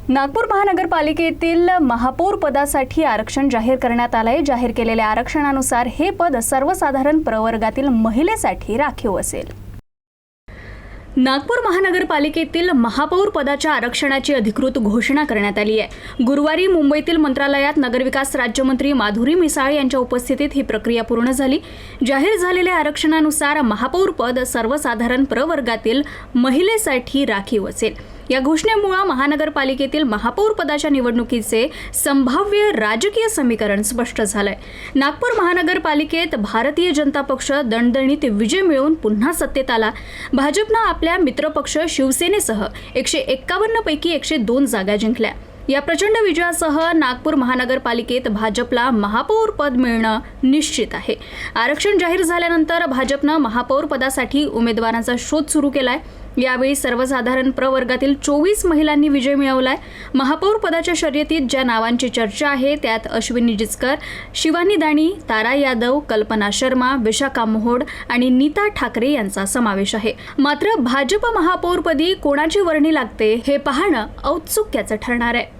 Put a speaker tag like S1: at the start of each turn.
S1: नागपूर महानगरपालिकेतील महापौर पदासाठी आरक्षण जाहीर करण्यात आलंय। जाहीर केलेल्या आरक्षणानुसार हे पद सर्वसाधारण प्रवर्गातील महिलेसाठी राखीव असेल। नागपूर महानगरपालिकेतील महापौर पदाच्या आरक्षणाची अधिकृत घोषणा करण्यात आली आहे। गुरुवारी मुंबईतील मंत्रालयात नगरविकास राज्यमंत्री माधुरी मिसाळ यांच्या उपस्थितीत ही प्रक्रिया पूर्ण झाली। जाहीर झालेल्या आरक्षणानुसार महापौर पद सर्वसाधारण प्रवर्गातील महिलेसाठी राखीव असेल। या घोषणेमुळे महानगरपालिकेतील महापौर पदाच्या निवडणुकीचे संभाव्य राजकीय समीकरण स्पष्ट झालंय। नागपूर महानगरपालिकेत भारतीय जनता पक्ष दणदणीत विजय मिळवून पुन्हा सत्तेत आला। भाजपनं आपल्या मित्रपक्ष शिवसेनेसह 151 पैकी 102 जागा जिंकल्या। या प्रचंड विजयासह नागपूर महानगरपालिकेत भाजपला महापौर पद मिळणं निश्चित आहे। आरक्षण जाहीर झाल्यानंतर भाजपनं महापौर पदासाठी उमेदवारांचा शोध सुरू केलाय। यावेळी सर्वसाधारण प्रवर्गातील 24 महिलांनी विजय मिळवलाय। महापौर पदाच्या शर्यतीत ज्या नावांची चर्चा आहे त्यात अश्विनी जिचकर, शिवानी दाणी, तारा यादव, कल्पना शर्मा, विशाखा मोहोड आणि नीता ठाकरे यांचा समावेश आहे। मात्र भाजप महापौरपदी कोणाची वर्णी लागते हे पाहणं औत्सुक्याचं ठरणार आहे।